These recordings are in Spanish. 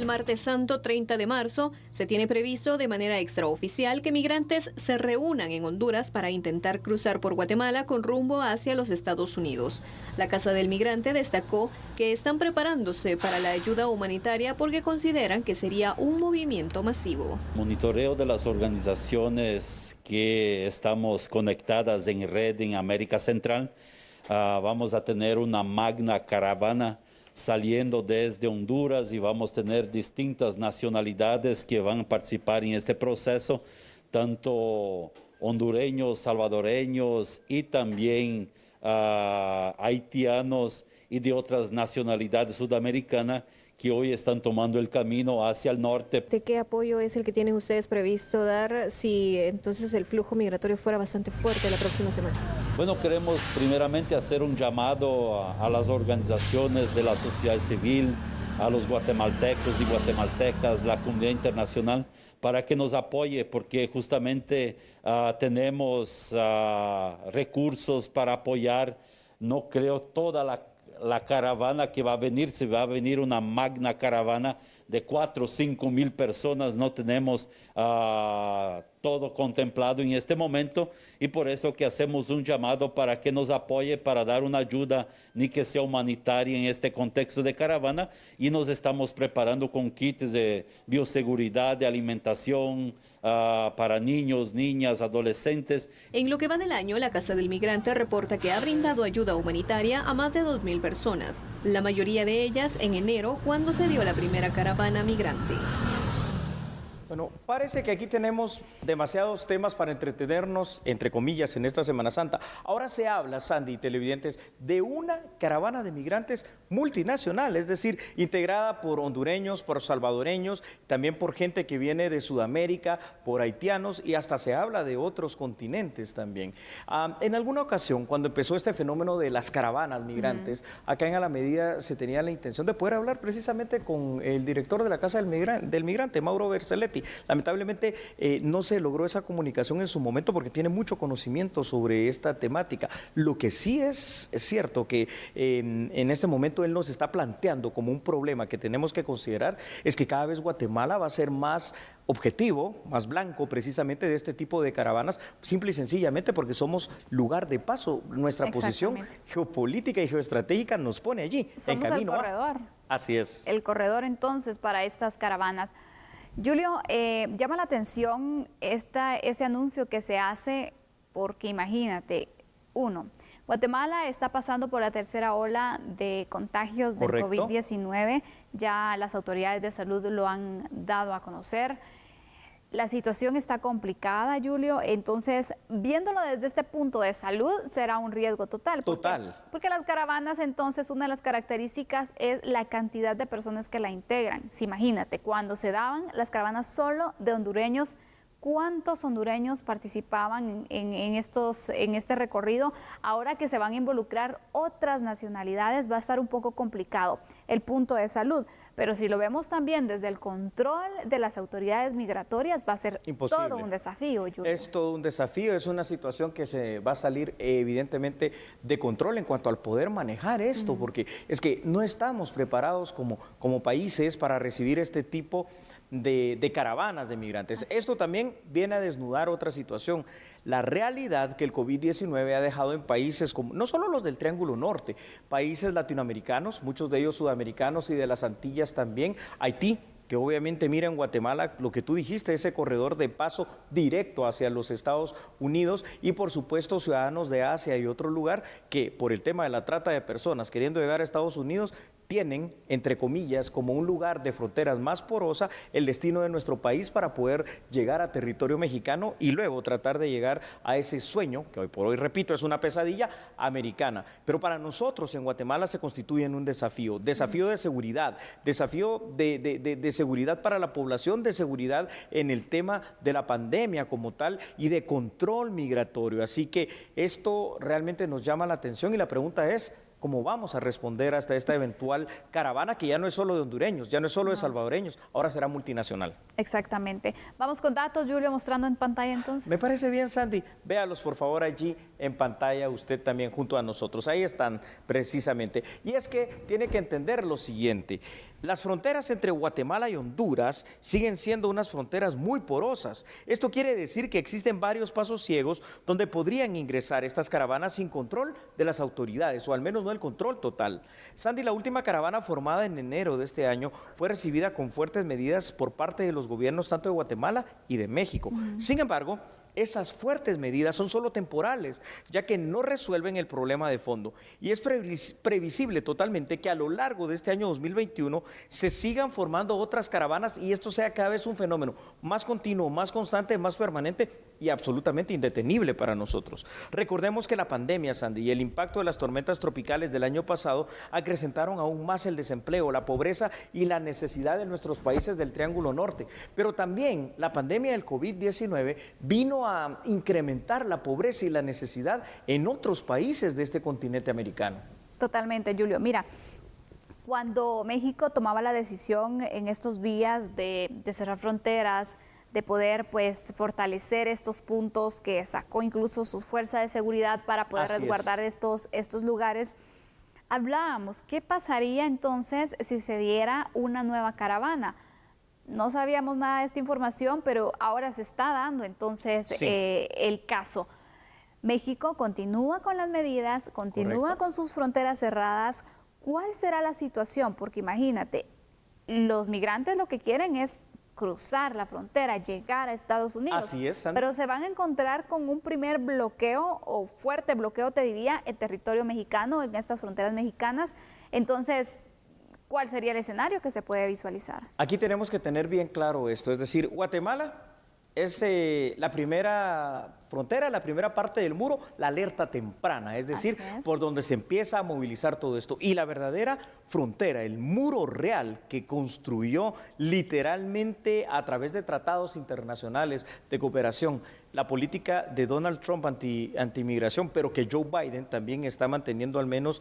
martes santo 30 de marzo, se tiene previsto de manera extraoficial que migrantes se reúnan en Honduras para intentar cruzar por Guatemala con rumbo hacia los Estados Unidos. La Casa del Migrante destacó que están preparándose para la ayuda humanitaria porque consideran que sería un movimiento masivo. Monitoreo de las organizaciones que estamos conectadas en red en América Central. Vamos a tener una magna caravana saliendo desde Honduras y vamos a tener distintas nacionalidades que van a participar en este proceso, tanto hondureños, salvadoreños y también haitianos y de otras nacionalidades sudamericanas que hoy están tomando el camino hacia el norte. ¿De qué apoyo es el que tienen ustedes previsto dar si entonces el flujo migratorio fuera bastante fuerte la próxima semana? Bueno, queremos primeramente hacer un llamado a las organizaciones de la sociedad civil, a los guatemaltecos y guatemaltecas, la comunidad internacional, para que nos apoye, porque justamente tenemos recursos para apoyar, no creo toda la caravana que va a venir, se va a venir una magna caravana de 4 o 5 mil personas, no tenemos todo contemplado en este momento y por eso que hacemos un llamado para que nos apoye para dar una ayuda, ni que sea humanitaria en este contexto de caravana y nos estamos preparando con kits de bioseguridad, de alimentación para niños, niñas, adolescentes. En lo que va del año, la Casa del Migrante reporta que ha brindado ayuda humanitaria a más de 2.000 personas, la mayoría de ellas en enero cuando se dio la primera caravana migrante. Bueno, parece que aquí tenemos demasiados temas para entretenernos, entre comillas, en esta Semana Santa. Ahora se habla, Sandy y televidentes, de una caravana de migrantes multinacional, es decir, integrada por hondureños, por salvadoreños, también por gente que viene de Sudamérica, por haitianos y hasta se habla de otros continentes también. En alguna ocasión, cuando empezó este fenómeno de las caravanas migrantes, acá en A la Medida se tenía la intención de poder hablar precisamente con el director de la Casa del Migrante, Mauro Berceletti. Lamentablemente no se logró esa comunicación en su momento porque tiene mucho conocimiento sobre esta temática. Lo que sí es cierto que en este momento él nos está planteando como un problema que tenemos que considerar es que cada vez Guatemala va a ser más objetivo, más blanco precisamente de este tipo de caravanas, simple y sencillamente porque somos lugar de paso. Nuestra posición geopolítica y geoestratégica nos pone allí, somos en camino el corredor. Así es. El corredor entonces para estas caravanas. Julio, llama la atención ese anuncio que se hace porque imagínate, Guatemala está pasando por la tercera ola de contagios del COVID-19, ya las autoridades de salud lo han dado a conocer. La situación está complicada, Julio, entonces, viéndolo desde este punto de salud, será un riesgo total. Porque las caravanas, entonces, una de las características es la cantidad de personas que la integran. Sí, imagínate, cuando se daban las caravanas solo de hondureños, ¿cuántos hondureños participaban en este recorrido? Ahora que se van a involucrar otras nacionalidades, va a estar un poco complicado el punto de salud. Pero si lo vemos también desde el control de las autoridades migratorias, va a ser todo un desafío, Julio. Es todo un desafío, es una situación que se va a salir evidentemente de control en cuanto al poder manejar esto, porque es que no estamos preparados como países para recibir este tipo de caravanas de migrantes. Esto también viene a desnudar otra situación, la realidad que el COVID-19 ha dejado en países como, no solo los del Triángulo Norte, países latinoamericanos, muchos de ellos sudamericanos y de las Antillas también, Haití, que obviamente mira en Guatemala lo que tú dijiste, ese corredor de paso directo hacia los Estados Unidos y por supuesto ciudadanos de Asia y otro lugar que por el tema de la trata de personas queriendo llegar a Estados Unidos tienen, entre comillas, como un lugar de fronteras más porosa el destino de nuestro país para poder llegar a territorio mexicano y luego tratar de llegar a ese sueño, que hoy por hoy, repito, es una pesadilla americana. Pero para nosotros en Guatemala se constituye en un desafío de seguridad, desafío de seguridad para la población, de seguridad en el tema de la pandemia como tal y de control migratorio. Así que esto realmente nos llama la atención y la pregunta es, cómo vamos a responder hasta esta eventual caravana que ya no es solo de hondureños, ya no es solo de salvadoreños, ahora será multinacional. Exactamente. Vamos con datos, Julio, mostrando en pantalla entonces. Me parece bien, Sandy. Véalos, por favor, allí en pantalla, usted también junto a nosotros. Ahí están, precisamente. Y es que tiene que entender lo siguiente. Las fronteras entre Guatemala y Honduras siguen siendo unas fronteras muy porosas. Esto quiere decir que existen varios pasos ciegos donde podrían ingresar estas caravanas sin control de las autoridades, o al menos no el control total. Sandy, la última caravana formada en enero de este año fue recibida con fuertes medidas por parte de los gobiernos tanto de Guatemala y de México. Sin embargo, esas fuertes medidas son solo temporales, ya que no resuelven el problema de fondo. Y es previsible totalmente que a lo largo de este año 2021 se sigan formando otras caravanas y esto sea cada vez un fenómeno más continuo, más constante, más permanente y absolutamente indetenible para nosotros. Recordemos que la pandemia, Sandy, y el impacto de las tormentas tropicales del año pasado acrecentaron aún más el desempleo, la pobreza y la necesidad de nuestros países del Triángulo Norte. Pero también la pandemia del COVID-19 vino a incrementar la pobreza y la necesidad en otros países de este continente americano. Totalmente, Julio. Mira, cuando México tomaba la decisión en estos días de cerrar fronteras, de poder pues fortalecer estos puntos, que sacó incluso su fuerza de seguridad para poder resguardar estos lugares, hablábamos, ¿qué pasaría entonces si se diera una nueva caravana? No sabíamos nada de esta información, pero ahora se está dando entonces el caso. México continúa con las medidas, continúa con sus fronteras cerradas. ¿Cuál será la situación? Porque imagínate, los migrantes lo que quieren es cruzar la frontera, llegar a Estados Unidos. Así es, Sandra. Pero se van a encontrar con un primer bloqueo o fuerte bloqueo, te diría, en territorio mexicano, en estas fronteras mexicanas. Entonces, ¿cuál sería el escenario que se puede visualizar? Aquí tenemos que tener bien claro esto, es decir, Guatemala es la primera frontera, la primera parte del muro, la alerta temprana, es decir, por donde se empieza a movilizar todo esto. Y la verdadera frontera, el muro real que construyó literalmente a través de tratados internacionales de cooperación, la política de Donald Trump anti-inmigración, pero que Joe Biden también está manteniendo, al menos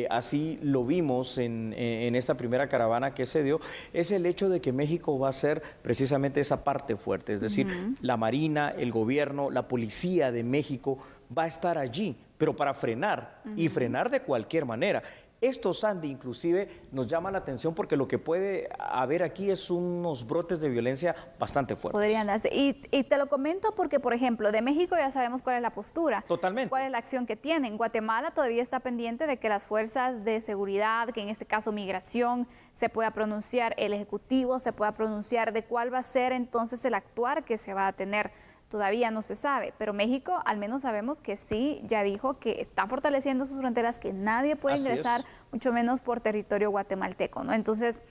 así lo vimos en esta primera caravana que se dio, es el hecho de que México va a ser precisamente esa parte fuerte, es decir, la Marina, el gobierno, la policía de México va a estar allí, pero para frenar y frenar de cualquier manera. Esto, Sandy, inclusive nos llama la atención porque lo que puede haber aquí es unos brotes de violencia bastante fuertes. Podrían darse. Y te lo comento porque, por ejemplo, de México ya sabemos cuál es la postura. Totalmente. Cuál es la acción que tienen. Guatemala todavía está pendiente de que las fuerzas de seguridad, que en este caso migración, se pueda pronunciar, el Ejecutivo se pueda pronunciar de cuál va a ser entonces el actuar que se va a tener. Todavía no se sabe, pero México al menos sabemos que sí, ya dijo que está fortaleciendo sus fronteras, que nadie puede ingresar, mucho menos por territorio guatemalteco, ¿no? Entonces,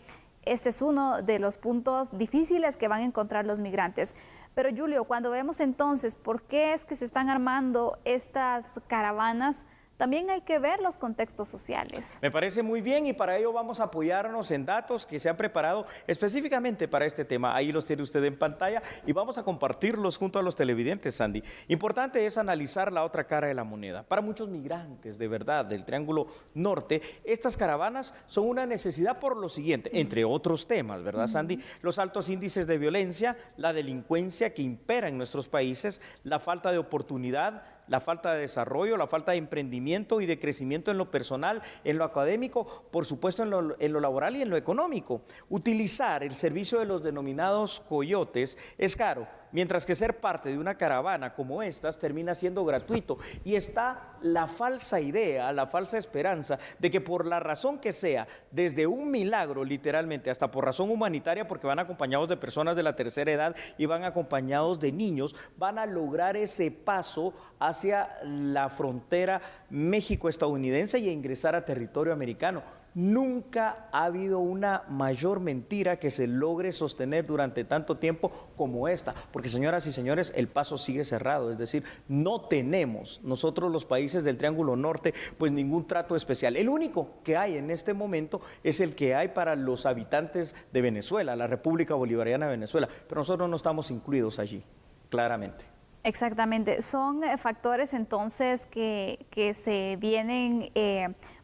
este es uno de los puntos difíciles que van a encontrar los migrantes. Pero Julio, cuando vemos entonces por qué es que se están armando estas caravanas, también hay que ver los contextos sociales. Me parece muy bien y para ello vamos a apoyarnos en datos que se han preparado específicamente para este tema. Ahí los tiene usted en pantalla y vamos a compartirlos junto a los televidentes, Sandy. Importante es analizar la otra cara de la moneda. Para muchos migrantes, de verdad, del Triángulo Norte, estas caravanas son una necesidad por lo siguiente, entre otros temas, ¿verdad, Sandy? Los altos índices de violencia, la delincuencia que impera en nuestros países, la falta de oportunidad, la falta de desarrollo, la falta de emprendimiento y de crecimiento en lo personal, en lo académico, por supuesto en lo laboral y en lo económico. Utilizar el servicio de los denominados coyotes es caro, mientras que ser parte de una caravana como estas termina siendo gratuito. Y está la falsa idea, la falsa esperanza de que por la razón que sea, desde un milagro literalmente hasta por razón humanitaria, porque van acompañados de personas de la tercera edad y van acompañados de niños, van a lograr ese paso hacia la frontera México-estadounidense y a ingresar a territorio americano. Nunca ha habido una mayor mentira que se logre sostener durante tanto tiempo como esta, porque señoras y señores, el paso sigue cerrado, es decir, no tenemos nosotros los países del Triángulo Norte pues ningún trato especial. El único que hay en este momento es el que hay para los habitantes de Venezuela, la República Bolivariana de Venezuela, pero nosotros no estamos incluidos allí, claramente. Exactamente, son factores entonces que se vienen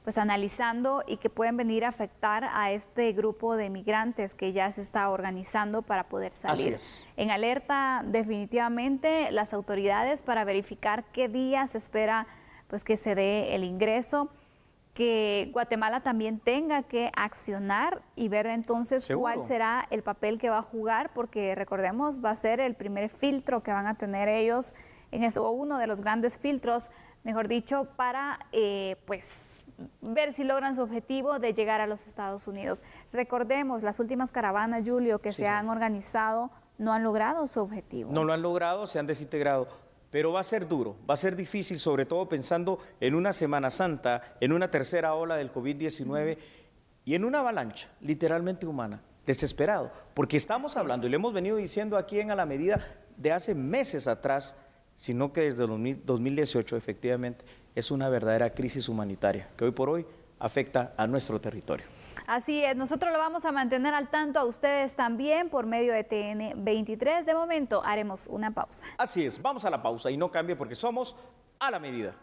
pues analizando y que pueden venir a afectar a este grupo de migrantes que ya se está organizando para poder salir. Así es. En alerta definitivamente las autoridades para verificar qué día se espera pues que se dé el ingreso, que Guatemala también tenga que accionar y ver entonces Seguro. cuál será el papel que va a jugar, porque recordemos va a ser el primer filtro que van a tener ellos, o uno de los grandes filtros, mejor dicho, para pues ver si logran su objetivo de llegar a los Estados Unidos. Recordemos, las últimas caravanas, Julio, que se han organizado, no han logrado su objetivo. No lo han logrado, se han desintegrado. Pero va a ser duro, va a ser difícil, sobre todo pensando en una Semana Santa, en una tercera ola del COVID-19 y en una avalancha literalmente humana, desesperado. Porque estamos hablando, y lo hemos venido diciendo aquí en A la Medida de hace meses atrás, sino que desde 2018 efectivamente es una verdadera crisis humanitaria que hoy por hoy afecta a nuestro territorio. Así es, nosotros lo vamos a mantener al tanto a ustedes también por medio de TN23. De momento haremos una pausa. Así es, vamos a la pausa y no cambie porque somos A la Medida.